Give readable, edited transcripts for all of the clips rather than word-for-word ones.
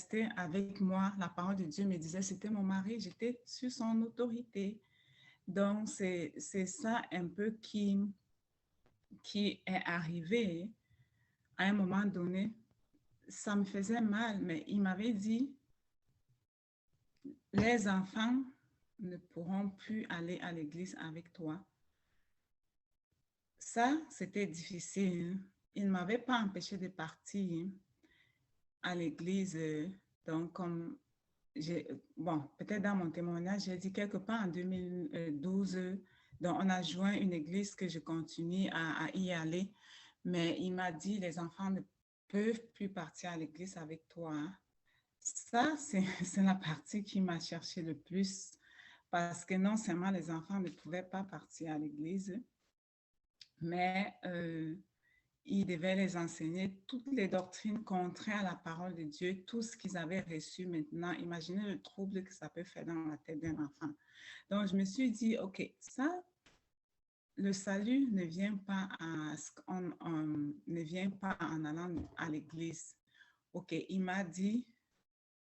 restait avec moi. La parole de Dieu me disait, c'était mon mari, j'étais sur son autorité. Donc, c'est ça un peu qui est arrivé à un moment donné. Ça me faisait mal, mais il m'avait dit, les enfants ne pourront plus aller à l'église avec toi. Ça, c'était difficile. Il ne m'avait pas empêché de partir à l'église. Donc, comme bon, peut-être dans mon témoignage, j'ai dit quelque part en 2012, donc on a joint une église que je continue à y aller, mais il m'a dit, les enfants ne peuvent plus partir à l'église avec toi. Ça, c'est la partie qui m'a cherché le plus, parce que non seulement les enfants ne pouvaient pas partir à l'église, mais ils devaient les enseigner toutes les doctrines contraires à la parole de Dieu, tout ce qu'ils avaient reçu maintenant. Imaginez le trouble que ça peut faire dans la tête d'un enfant. Donc, je me suis dit, OK, ça, le salut ne vient pas, ne vient pas en allant à l'église. OK, il m'a dit,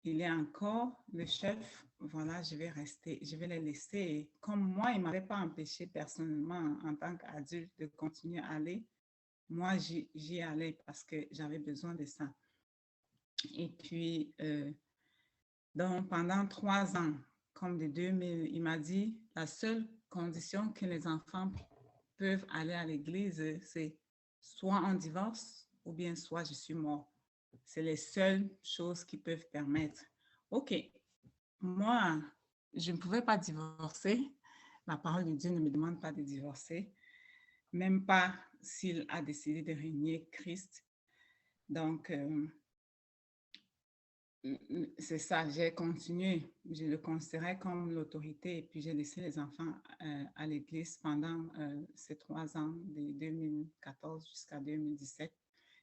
il est encore le chef, voilà, je vais rester, je vais les laisser. Et comme moi, il ne m'avait pas empêché personnellement en tant qu'adulte de continuer à aller. Moi, j'y allais parce que j'avais besoin de ça. Et puis, donc, pendant 3 ans, comme de 2000, il m'a dit, la seule condition que les enfants peuvent aller à l'église, c'est soit on divorce ou bien soit je suis mort. C'est les seules choses qui peuvent permettre. OK, moi, je ne pouvais pas divorcer. La parole de Dieu ne me demande pas de divorcer, même pas s'il a décidé de régner Christ. Donc, c'est ça, j'ai continué. Je le considérais comme l'autorité et puis j'ai laissé les enfants à l'église pendant ces 3 ans, de 2014 jusqu'à 2017.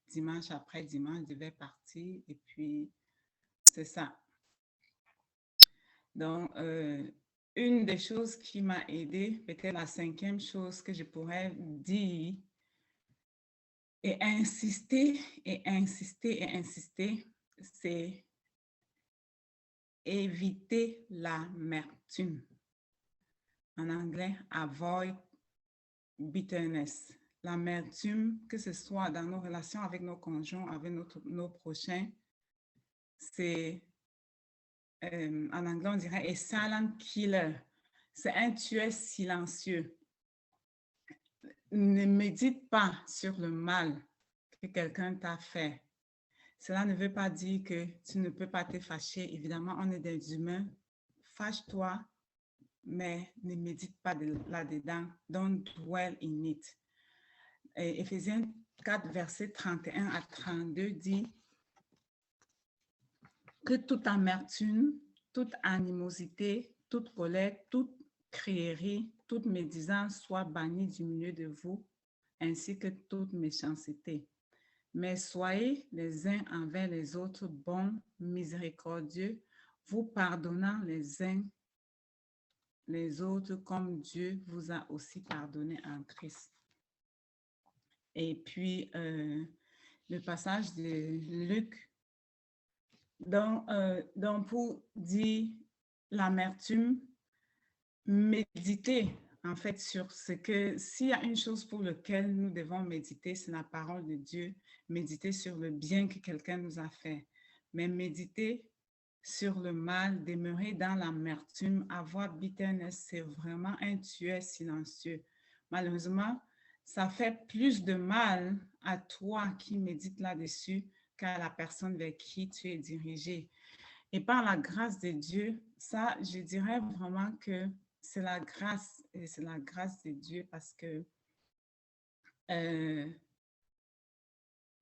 Dimanche après dimanche, je devais partir et puis c'est ça. Donc, une des choses qui m'a aidée, peut-être la 5e chose que je pourrais dire et insister et insister et insister, c'est éviter l'amertume. En anglais, avoid bitterness. L'amertume, que ce soit dans nos relations avec nos conjoints, avec nos prochains, c'est, en anglais, on dirait a silent killer. C'est un tueur silencieux. Ne médite pas sur le mal que quelqu'un t'a fait. Cela ne veut pas dire que tu ne peux pas te fâcher. Évidemment, on est des humains. Fâche-toi, mais ne médite pas là-dedans. Don't dwell in it. Et Éphésiens 4, verset 31 à 32 dit que toute amertume, toute animosité, toute colère, toute crierie, toute médisance soit bannie du milieu de vous, ainsi que toute méchanceté. Mais soyez les uns envers les autres bons, miséricordieux, vous pardonnant les uns les autres comme Dieu vous a aussi pardonné en Christ. Et puis, le passage de Luc, donc pour dire l'amertume, méditer en fait sur ce que, s'il y a une chose pour laquelle nous devons méditer, c'est la parole de Dieu, méditer sur le bien que quelqu'un nous a fait, mais méditer sur le mal, demeurer dans l'amertume, avoir bitterness, c'est vraiment un tueur silencieux. Malheureusement, ça fait plus de mal à toi qui médites là-dessus qu'à la personne vers qui tu es dirigé. Et par la grâce de Dieu, ça, je dirais vraiment que c'est la grâce, et c'est la grâce de Dieu parce que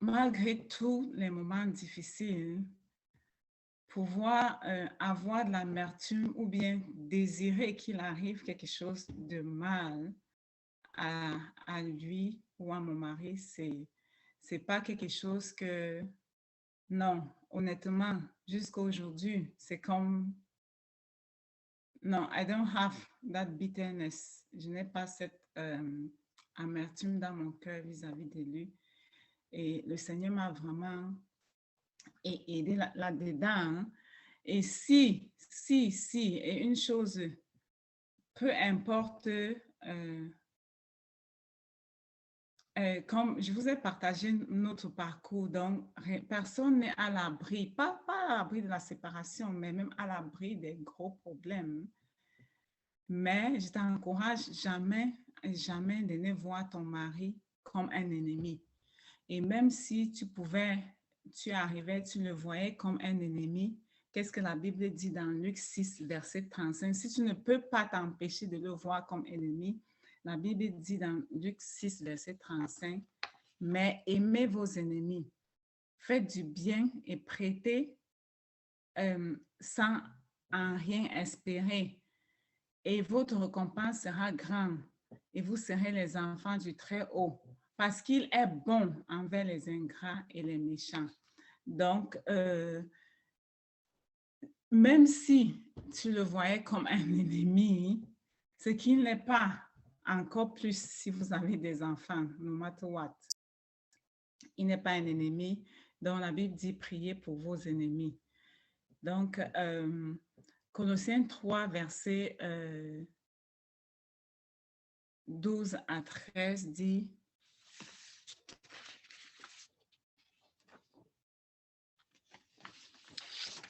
malgré tous les moments difficiles, pouvoir avoir de l'amertume ou bien désirer qu'il arrive quelque chose de mal à lui ou à mon mari, c'est pas quelque chose que, non, honnêtement, jusqu'à aujourd'hui, c'est comme, non, I don't have that bitterness. Je n'ai pas cette amertume dans mon cœur vis-à-vis de lui. Et le Seigneur m'a vraiment et aider là-dedans. Hein. Et et une chose, peu importe, comme je vous ai partagé notre parcours, donc personne n'est à l'abri, pas à l'abri de la séparation, mais même à l'abri des gros problèmes. Mais je t'encourage jamais, jamais de ne voir ton mari comme un ennemi. Et même si tu arrivais, tu le voyais comme un ennemi, qu'est-ce que la Bible dit dans Luc 6, verset 35? Si tu ne peux pas t'empêcher de le voir comme ennemi, la Bible dit dans Luc 6, verset 35, mais aimez vos ennemis, faites du bien et prêtez sans en rien espérer, et votre récompense sera grande, et vous serez les enfants du Très-Haut, parce qu'il est bon envers les ingrats et les méchants. Donc, même si tu le voyais comme un ennemi, ce qu'il n'est pas, encore plus si vous avez des enfants, no matter what, il n'est pas un ennemi. Donc, la Bible dit priez pour vos ennemis. Donc, Colossiens 3, versets 12 à 13 dit,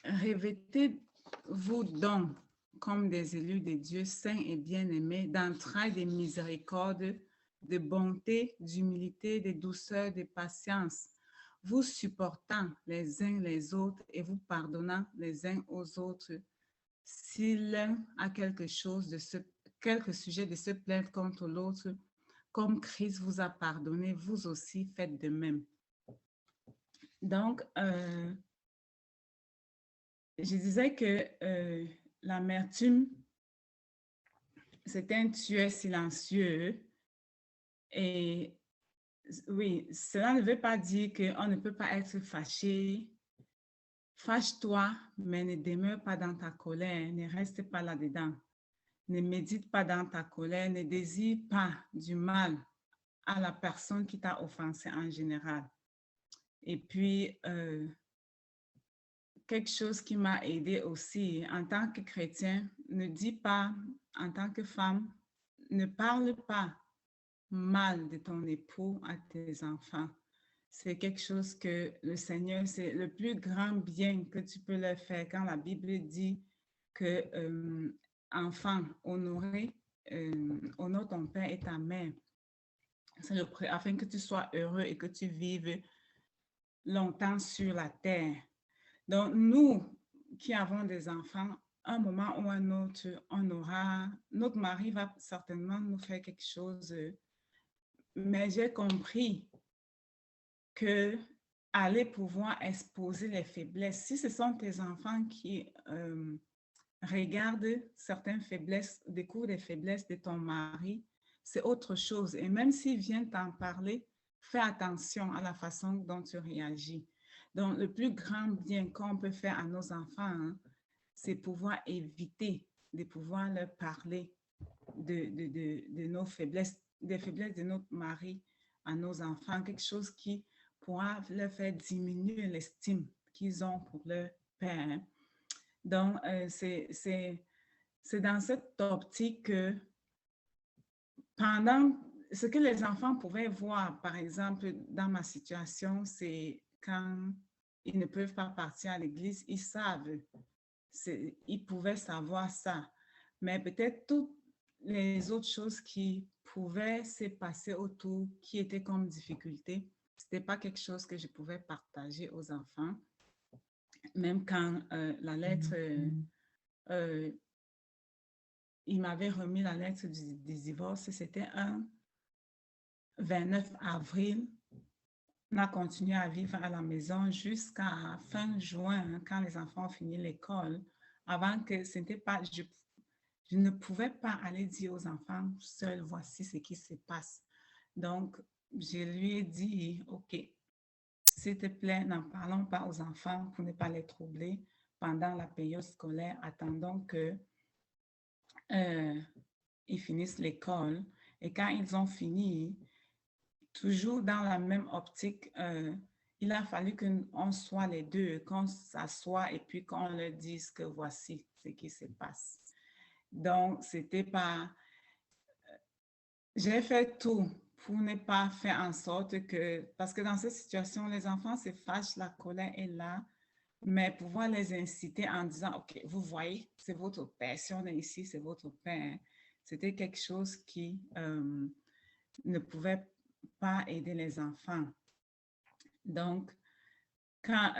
revêtez-vous donc comme des élus de Dieu saints et bien-aimés, d'entrailles, de miséricorde, de bonté, d'humilité, de douceur, de patience, vous supportant les uns les autres et vous pardonnant les uns aux autres, si l'un a quelque sujet de se plaindre contre l'autre, comme Christ vous a pardonné, vous aussi faites de même. Donc, je disais que l'amertume, c'est un tueur silencieux. Et oui, cela ne veut pas dire qu'on ne peut pas être fâché. Fâche-toi, mais ne demeure pas dans ta colère, ne reste pas là-dedans. Ne médite pas dans ta colère, ne désire pas du mal à la personne qui t'a offensé en général. Et puis, quelque chose qui m'a aidé aussi en tant que chrétien, ne dis pas, en tant que femme, ne parle pas mal de ton époux à tes enfants. C'est quelque chose que le Seigneur, c'est le plus grand bien que tu peux leur faire quand la Bible dit que enfant, honorez, honore ton père et ta mère. C'est afin que tu sois heureux et que tu vives longtemps sur la terre. Donc, nous qui avons des enfants, un moment ou un autre, notre mari va certainement nous faire quelque chose, mais j'ai compris que aller pouvoir exposer les faiblesses, si ce sont tes enfants qui regardent certaines faiblesses, découvrent des faiblesses de ton mari, c'est autre chose. Et même s'il vient t'en parler, fais attention à la façon dont tu réagis. Donc, le plus grand bien qu'on peut faire à nos enfants, hein, c'est pouvoir éviter de pouvoir leur parler de nos faiblesses, des faiblesses de notre mari à nos enfants, quelque chose qui pourra leur faire diminuer l'estime qu'ils ont pour leur père. Donc, c'est dans cette optique que pendant ce que les enfants pouvaient voir, par exemple, dans ma situation, c'est quand ils ne peuvent pas partir à l'église, ils savent, ils pouvaient savoir ça. Mais peut-être toutes les autres choses qui pouvaient se passer autour, qui étaient comme difficulté, ce n'était pas quelque chose que je pouvais partager aux enfants. Même quand la lettre, il m'avait remis la lettre du divorce, c'était un 29 avril. On a continué à vivre à la maison jusqu'à fin juin, quand les enfants ont fini l'école, avant que ce n'était pas, je ne pouvais pas aller dire aux enfants, seul, voici ce qui se passe. Donc, je lui ai dit, OK, s'il te plaît, n'en parlons pas aux enfants pour ne pas les troubler pendant la période scolaire. Attendons que ils finissent l'école. Et quand ils ont fini, toujours dans la même optique, il a fallu qu'on soit les deux, qu'on s'assoie et puis qu'on leur dise que voici ce qui se passe. Donc, c'était pas... J'ai fait tout pour ne pas faire en sorte que... Parce que dans cette situation, les enfants se fâchent, la colère est là, mais pouvoir les inciter en disant, OK, vous voyez, c'est votre père. Si on est ici, c'est votre père. C'était quelque chose qui ne pouvait pas aider les enfants. Donc, quand...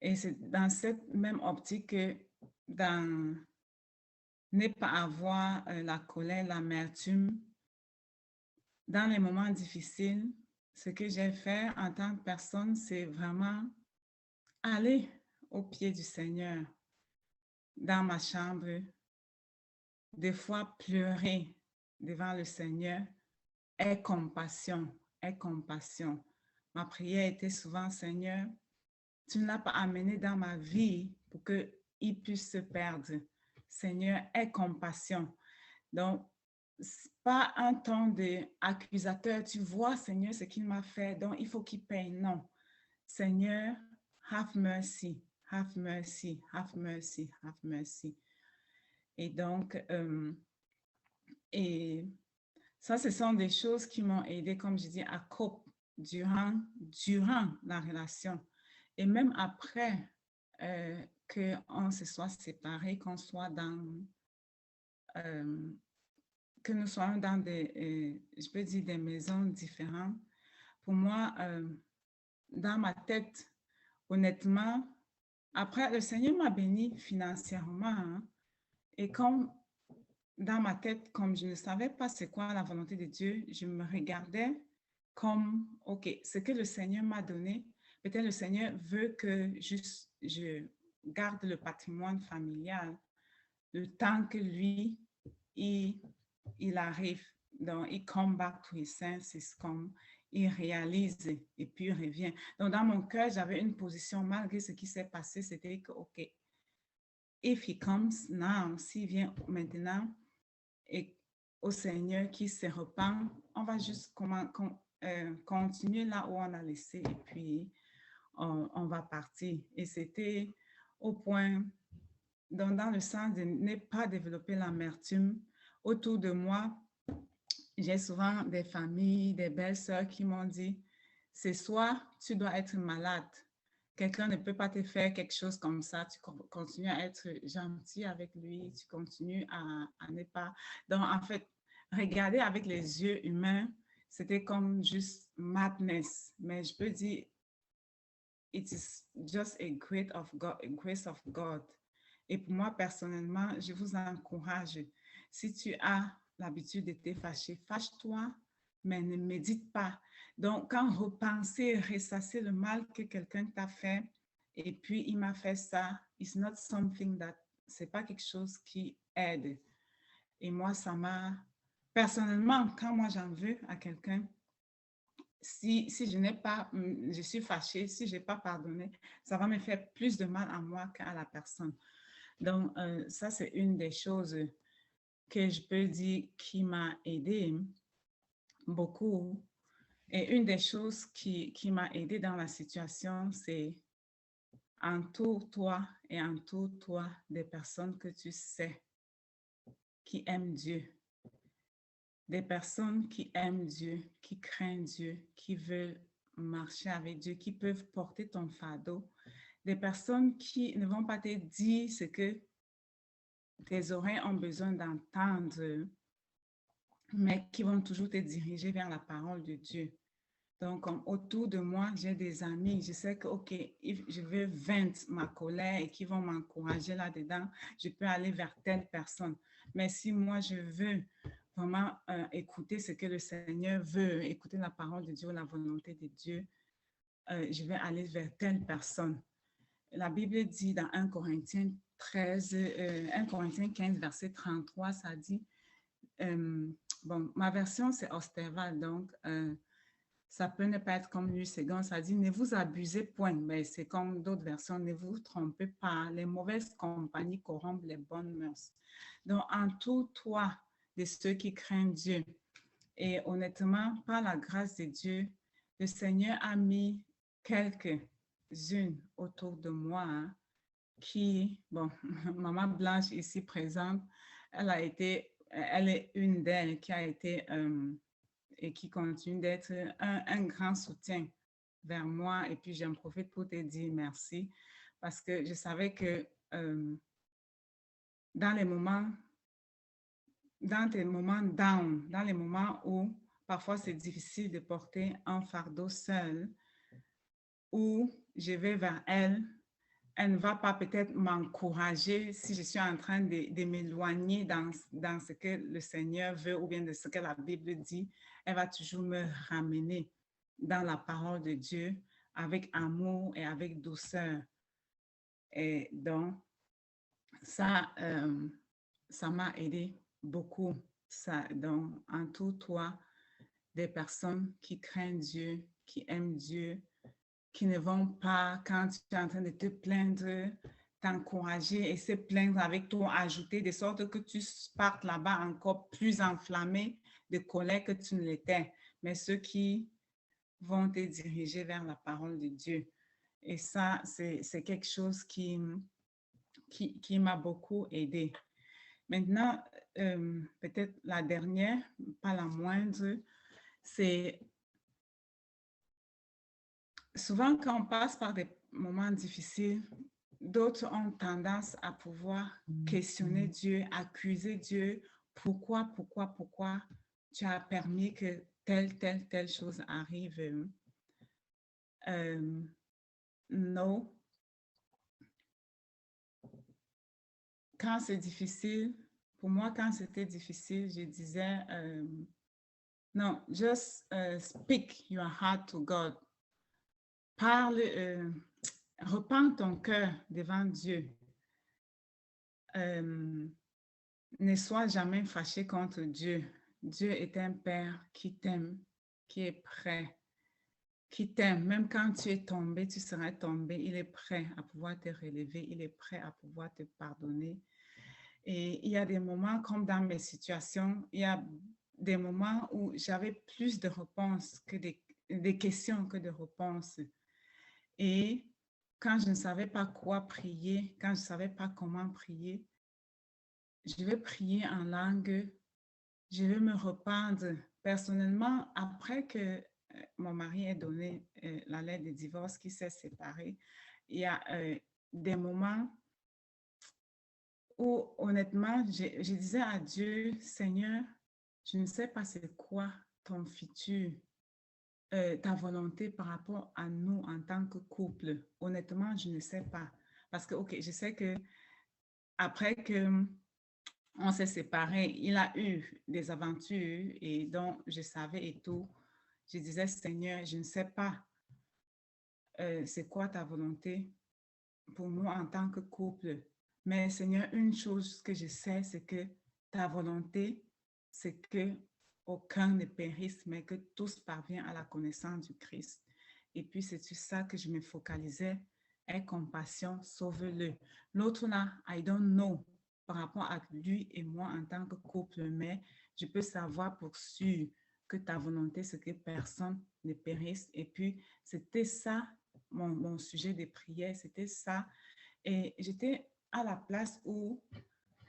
et c'est dans cette même optique que dans ne pas avoir la colère, l'amertume, dans les moments difficiles, ce que j'ai fait en tant que personne, c'est vraiment aller au pied du Seigneur, dans ma chambre, des fois pleurer devant le Seigneur, aie compassion, aie compassion. Ma prière était souvent, Seigneur, tu ne l'as pas amené dans ma vie pour qu'il puisse se perdre. Seigneur, aie compassion. Donc, c'est pas un ton d'accusateur. Tu vois, Seigneur, ce qu'il m'a fait, donc il faut qu'il paye. Non. Seigneur, have mercy, have mercy, have mercy, have mercy. Et donc, et ça, ce sont des choses qui m'ont aidé, comme je dis, à cope durant la relation. Et même après qu'on se soit séparés, qu'on soit dans... que nous soyons dans des, je peux dire, des maisons différentes. Pour moi, dans ma tête, honnêtement, après, le Seigneur m'a béni financièrement. Hein, et comme dans ma tête, comme je ne savais pas c'est quoi la volonté de Dieu, je me regardais comme, OK, ce que le Seigneur m'a donné, peut-être le Seigneur veut que je garde le patrimoine familial le temps que lui, il arrive, donc il come back to his senses, comme il réalise et puis il revient. Donc dans mon cœur, j'avais une position malgré ce qui s'est passé, c'était que, OK, if he comes now, s'il vient maintenant et au Seigneur qui se repent, on va juste continuer là où on a laissé et puis on va partir. Et c'était au point, donc dans le sens de ne pas développer l'amertume autour de moi. J'ai souvent des familles, des belles-sœurs qui m'ont dit, c'est soit tu dois être malade, quelqu'un ne peut pas te faire quelque chose comme ça, tu continues à être gentil avec lui, tu continues à ne pas... Donc, en fait, regarder avec les yeux humains, c'était comme juste madness. Mais je peux dire, it is just a grace of God. Et pour moi, personnellement, je vous encourage, si tu as l'habitude de te fâcher, fâche-toi, mais ne médite pas. Donc, quand repenser, ressasser le mal que quelqu'un t'a fait, et puis il m'a fait ça, it's not something that, c'est pas quelque chose qui aide. Et moi, ça m'a, personnellement, quand moi j'en veux à quelqu'un, si je n'ai pas, je suis fâchée, si je n'ai pas pardonné, ça va me faire plus de mal à moi qu'à la personne. Donc, ça, c'est une des choses que je peux dire qui m'a aidée beaucoup. Et une des choses qui m'a aidée dans la situation, c'est entoure-toi et entoure-toi des personnes que tu sais qui aiment Dieu. Des personnes qui aiment Dieu, qui craignent Dieu, qui veulent marcher avec Dieu, qui peuvent porter ton fardeau. Des personnes qui ne vont pas te dire ce que tes oreilles ont besoin d'entendre, mais qui vont toujours te diriger vers la parole de Dieu. Donc, autour de moi, j'ai des amis. Je sais que, OK, je veux vaincre ma colère et qui vont m'encourager là-dedans, je peux aller vers telle personne. Mais si moi, je veux vraiment écouter ce que le Seigneur veut, écouter la parole de Dieu, la volonté de Dieu, je vais aller vers telle personne. La Bible dit dans 1 Corinthiens 1 Corinthiens 15, verset 33, ça dit, bon, ma version, c'est Osterval, donc ça peut ne pas être comme lui, second, ça dit, ne vous abusez point, mais c'est comme d'autres versions, ne vous trompez pas, les mauvaises compagnies corrompent les bonnes mœurs. Donc, entoure-toi de ceux qui craignent Dieu. Et honnêtement, par la grâce de Dieu, le Seigneur a mis quelques-unes autour de moi hein, qui, bon, Maman Blanche ici présente, elle est une d'elles qui a été et qui continue d'être un grand soutien vers moi. Et puis, j'en profite pour te dire merci parce que je savais que dans les moments, dans tes moments down, dans les moments où parfois c'est difficile de porter un fardeau seul, où je vais vers elle, elle ne va pas peut-être m'encourager si je suis en train de m'éloigner dans ce que le Seigneur veut ou bien de ce que la Bible dit. Elle va toujours me ramener dans la parole de Dieu avec amour et avec douceur. Et donc, ça, ça m'a aidé beaucoup. Ça, donc, entoure-toi des personnes qui craignent Dieu, qui aiment Dieu, qui ne vont pas, quand tu es en train de te plaindre, t'encourager et se plaindre avec toi, ajouter de sorte que tu partes là-bas encore plus enflammé de colère que tu ne l'étais. Mais ceux qui vont te diriger vers la parole de Dieu. Et ça, c'est quelque chose qui m'a beaucoup aidé. Maintenant, peut-être la dernière, pas la moindre, c'est souvent quand on passe par des moments difficiles, d'autres ont tendance à pouvoir questionner Dieu, accuser Dieu. Pourquoi tu as permis que telle chose arrive? Non. Quand c'est difficile, pour moi, quand c'était difficile, je disais, non, just speak your heart to God. Parle, repends ton cœur devant Dieu. Ne sois jamais fâché contre Dieu. Dieu est un Père qui t'aime, qui est prêt, qui t'aime. Même quand tu es tombé, tu serais tombé, il est prêt à pouvoir te relever, il est prêt à pouvoir te pardonner. Et il y a des moments, comme dans mes situations, il y a des moments où j'avais plus de réponses que des questions que de réponses. Et quand je ne savais pas quoi prier, quand je ne savais pas comment prier, je vais prier en langue, je vais me rependre. Personnellement, après que mon mari ait donné la lettre de divorce, qui s'est séparé, il y a des moments où honnêtement, je disais à Dieu, Seigneur, je ne sais pas c'est quoi ton futur, ta volonté par rapport à nous en tant que couple. Honnêtement, je ne sais pas. Parce que, OK, je sais que après que on s'est séparés, il a eu des aventures et donc je savais et tout. Je disais, Seigneur, je ne sais pas c'est quoi ta volonté pour nous en tant que couple. Mais Seigneur, une chose que je sais, c'est que ta volonté, c'est que aucun ne périsse, mais que tous parviennent à la connaissance du Christ. Et puis, c'est sur ça que je me focalisais. Aie compassion, sauve-le. L'autre là, I don't know par rapport à lui et moi en tant que couple, mais je peux savoir pour sûr que ta volonté, c'est que personne ne périsse. Et puis, c'était ça, mon sujet de prière, c'était ça. Et j'étais à la place où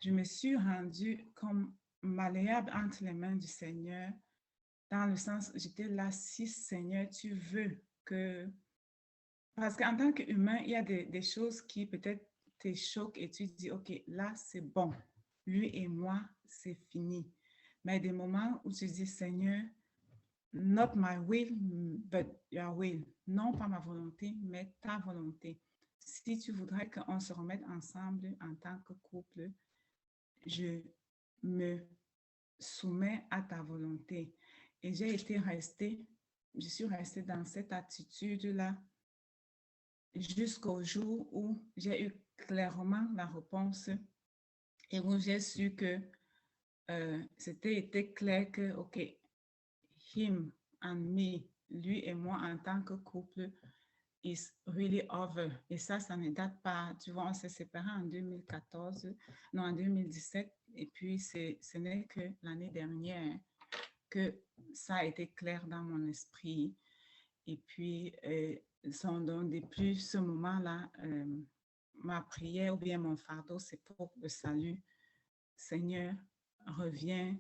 je me suis rendue comme malléable entre les mains du Seigneur, dans le sens, j'étais là, si Seigneur, tu veux que... Parce qu'en tant qu'humain, il y a des choses qui peut-être te choquent et tu dis, OK, là, c'est bon. Lui et moi, c'est fini. Mais des moments où tu dis, Seigneur, not my will, but your will. Non pas ma volonté, mais ta volonté. Si tu voudrais qu'on se remette ensemble en tant que couple, je me soumets à ta volonté. Et je suis restée dans cette attitude-là jusqu'au jour où j'ai eu clairement la réponse et où j'ai su que c'était été clair que, OK, him and me, lui et moi en tant que couple, is really over. Et ça ne date pas, tu vois, on s'est séparés en 2014, non, en 2017, et puis ce n'est que l'année dernière que ça a été clair dans mon esprit. Et puis, donc, depuis ce moment-là, ma prière ou bien mon fardeau, c'est pour le salut. Seigneur, reviens,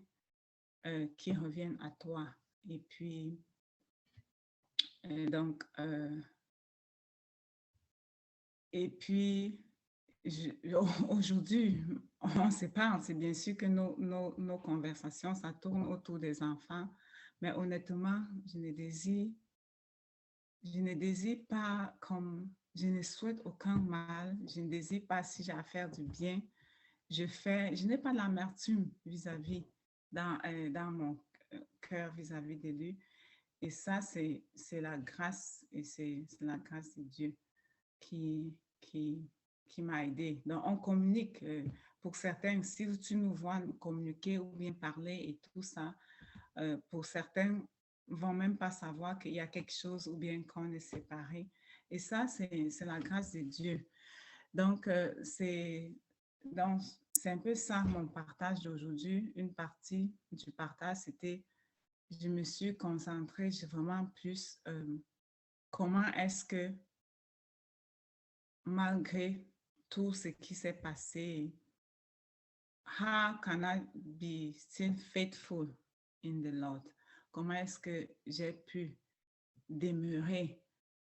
qu'il revienne à toi. Et puis, donc, et puis, aujourd'hui, on se parle. C'est bien sûr que nos conversations, ça tourne autour des enfants. Mais honnêtement, je ne désire pas comme, je ne souhaite aucun mal. Je ne désire pas, si j'ai à faire du bien, je n'ai pas l'amertume vis-à-vis dans mon cœur vis-à-vis de lui. Et ça, c'est la grâce, et c'est la grâce de Dieu qui, qui, qui m'a aidé. Donc, on communique. Pour certains, si tu nous vois communiquer ou bien parler et tout ça, pour certains, vont même pas savoir qu'il y a quelque chose ou bien qu'on est séparés. Et ça, c'est la grâce de Dieu. Donc, donc, c'est un peu ça mon partage d'aujourd'hui. Une partie du partage, c'était, je me suis concentrée vraiment plus comment est-ce que malgré tout ce qui s'est passé, how can I be still faithful in the Lord? Comment est-ce que j'ai pu demeurer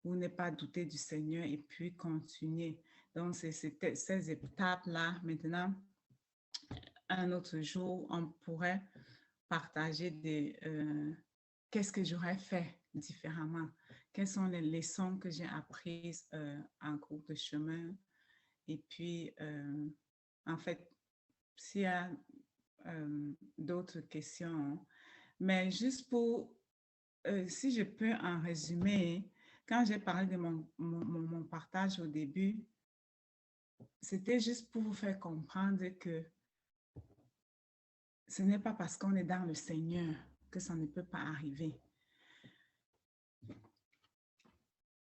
ou ne pas douter du Seigneur et puis continuer? Donc, c'est ces étapes-là. Maintenant, un autre jour, on pourrait partager qu'est-ce que j'aurais fait différemment, quelles sont les leçons que j'ai apprises en cours de chemin. Et puis, en fait, s'il y a d'autres questions, mais juste pour, si je peux en résumer, quand j'ai parlé de mon partage au début, c'était juste pour vous faire comprendre que ce n'est pas parce qu'on est dans le Seigneur que ça ne peut pas arriver.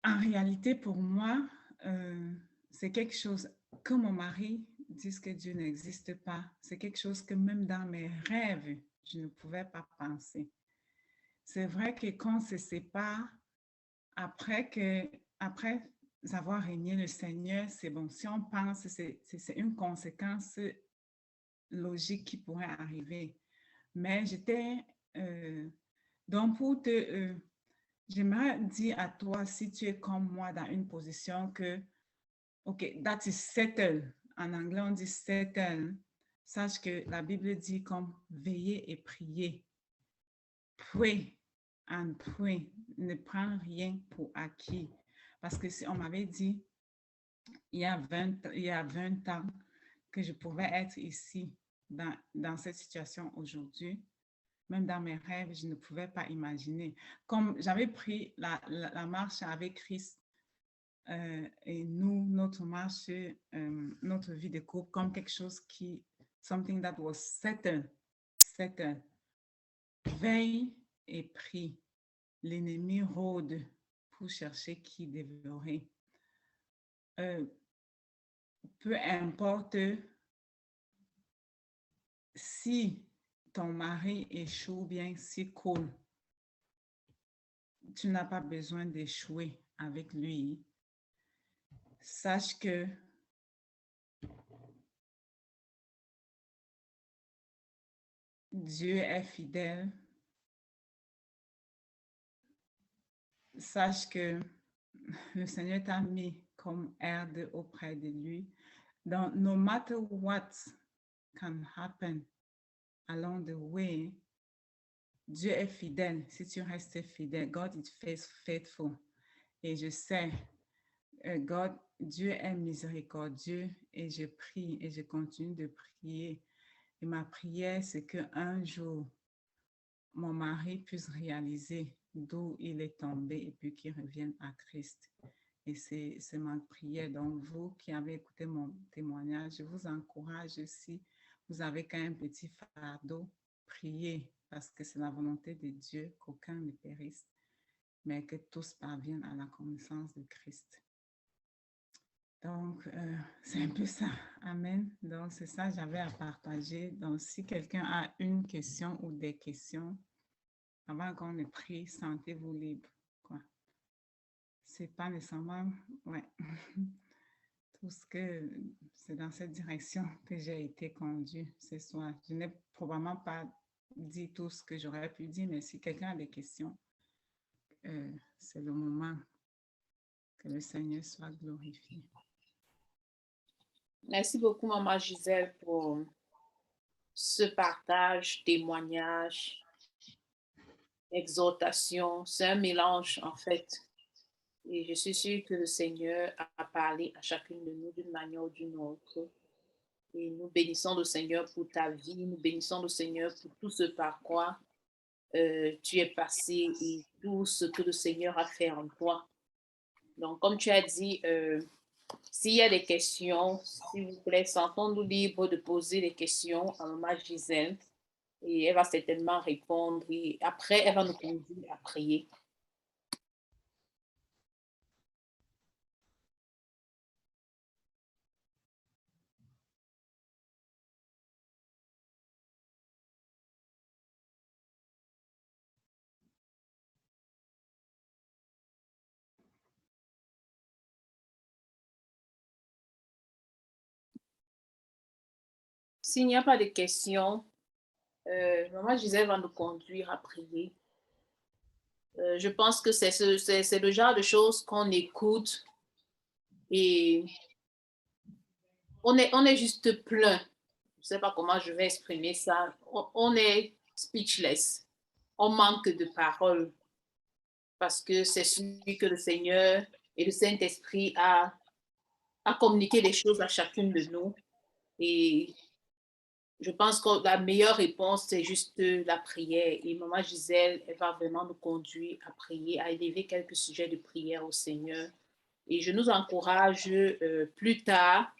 En réalité, pour moi, c'est quelque chose que mon mari dise que Dieu n'existe pas. C'est quelque chose que même dans mes rêves, je ne pouvais pas penser. C'est vrai que quand on se sépare, après avoir régné le Seigneur, c'est bon. Si on pense, c'est une conséquence logique qui pourrait arriver. Mais donc pour te, j'aimerais dire à toi, si tu es comme moi dans une position que, OK, that is settled. En anglais, on dit settled. Sache que la Bible dit comme veiller et prier. Pray and pray. Ne prends rien pour acquis. Parce que si on m'avait dit il y a 20 ans que je pouvais être ici dans cette situation aujourd'hui, même dans mes rêves, je ne pouvais pas imaginer. Comme j'avais pris la marche avec Christ et nous, notre marche, notre vie de couple, comme quelque chose something that was settled. Veille et prie. L'ennemi rôde pour chercher qui dévorer. Peu importe si ton mari échoue bien, si cool, tu n'as pas besoin d'échouer avec lui. Sache que Dieu est fidèle. Sache que le Seigneur t'a mis comme herbe auprès de lui. Donc, no matter what can happen along the way, Dieu est fidèle. Si tu restes fidèle, God is faithful. Et je sais, Dieu est miséricordieux et je prie et je continue de prier. Et ma prière, c'est qu'un jour, mon mari puisse réaliser d'où il est tombé et puis qu'il revienne à Christ. Et c'est ma prière. Donc, vous qui avez écouté mon témoignage, je vous encourage aussi. Vous avez quand même un petit fardeau, priez parce que c'est la volonté de Dieu qu'aucun ne périsse, mais que tous parviennent à la connaissance de Christ. Donc, c'est un peu ça. Amen. Donc, c'est ça que j'avais à partager. Donc, si quelqu'un a une question ou des questions, avant qu'on ne prie, sentez-vous libre. Quoi. c'est pas nécessairement, ouais, tout ce que c'est dans cette direction que j'ai été conduite ce soir. Je n'ai probablement pas dit tout ce que j'aurais pu dire, mais si quelqu'un a des questions, c'est le moment que le Seigneur soit glorifié. Merci beaucoup, Maman Gisèle, pour ce partage, témoignage, exhortation. C'est un mélange, en fait. Et je suis sûre que le Seigneur a parlé à chacune de nous d'une manière ou d'une autre. Et nous bénissons le Seigneur pour ta vie. Nous bénissons le Seigneur pour tout ce par quoi tu es passé et tout ce que le Seigneur a fait en toi. Donc, comme tu as dit, s'il y a des questions, s'il vous plaît, sentons-nous libres de poser des questions à Maman Gisèle et elle va certainement répondre et après, elle va nous conduire à prier. S'il n'y a pas de questions, Maman Gisèle va nous conduire à prier. Je pense que c'est le genre de choses qu'on écoute et on est juste plein. Je ne sais pas comment je vais exprimer ça. On est speechless. On manque de paroles parce que c'est celui que le Seigneur et le Saint-Esprit a communiqué des choses à chacune de nous. Et je pense que la meilleure réponse, c'est juste la prière. Et Maman Gisèle, elle va vraiment nous conduire à prier, à élever quelques sujets de prière au Seigneur. Et je nous encourage plus tard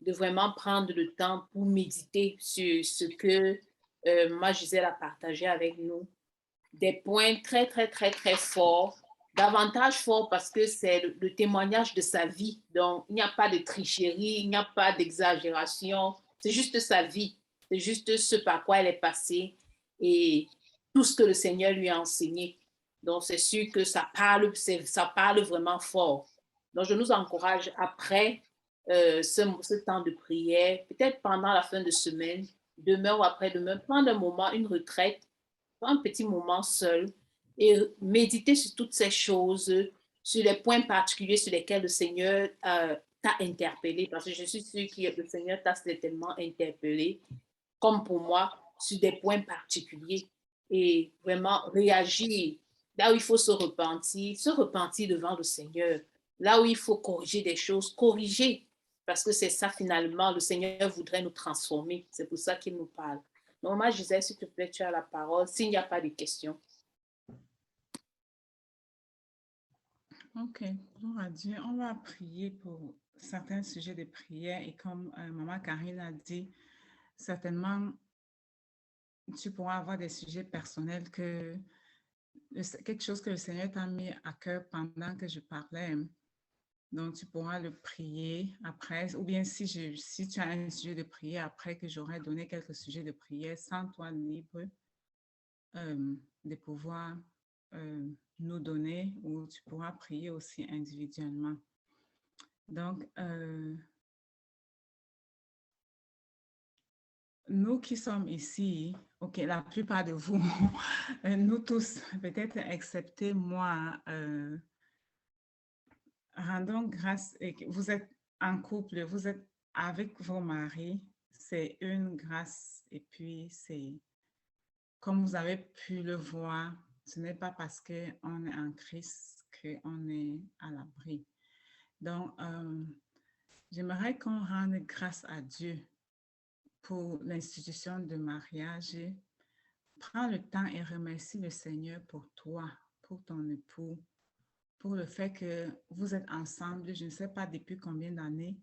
de vraiment prendre le temps pour méditer sur ce que Maman Gisèle a partagé avec nous. Des points très, très, très, très forts, davantage forts parce que c'est le témoignage de sa vie. Donc, il n'y a pas de tricherie, il n'y a pas d'exagération. C'est juste sa vie. C'est juste ce par quoi elle est passée et tout ce que le Seigneur lui a enseigné. Donc, c'est sûr que ça parle vraiment fort. Donc, je nous encourage après ce temps de prière, peut-être pendant la fin de semaine, demain ou après-demain, prendre un moment, une retraite, un petit moment seul et méditer sur toutes ces choses, sur les points particuliers sur lesquels le Seigneur t'a interpellé, parce que je suis sûre que le Seigneur t'a certainement interpellé, comme pour moi, sur des points particuliers et vraiment réagir là où il faut se repentir devant le Seigneur, là où il faut corriger des choses, corriger, parce que c'est ça finalement, le Seigneur voudrait nous transformer, c'est pour ça qu'il nous parle. Donc, moi, Gisèle, s'il te plaît, tu as la parole, s'il n'y a pas de questions. Ok, gloire à Dieu. On va prier pour certains sujets de prière et comme Maman Karine a dit, certainement, tu pourras avoir des sujets personnels quelque chose que le Seigneur t'a mis à cœur pendant que je parlais. Donc, tu pourras le prier après, ou bien si tu as un sujet de prière après que j'aurai donné quelques sujets de prière, sens-toi libre de pouvoir nous donner ou tu pourras prier aussi individuellement. Donc, nous qui sommes ici, ok, la plupart de vous, nous tous, peut-être excepté moi, rendons grâce. Et vous êtes en couple, vous êtes avec vos maris, c'est une grâce. Et puis, c'est comme vous avez pu le voir, ce n'est pas parce qu'on est en Christ qu'on est à l'abri. Donc, j'aimerais qu'on rende grâce à Dieu pour l'institution de mariage. Prends le temps et remercie le Seigneur pour toi, pour ton époux, pour le fait que vous êtes ensemble. Je ne sais pas depuis combien d'années.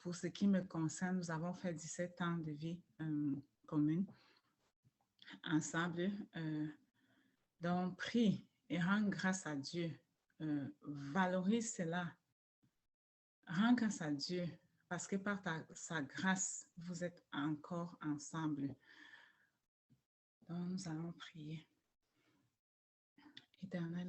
Pour ce qui me concerne, nous avons fait 17 ans de vie commune ensemble. Donc, prie et rends grâce à Dieu. Valorise cela. Rends grâce à Dieu parce que par sa grâce, vous êtes encore ensemble. Donc, nous allons prier. Éternel,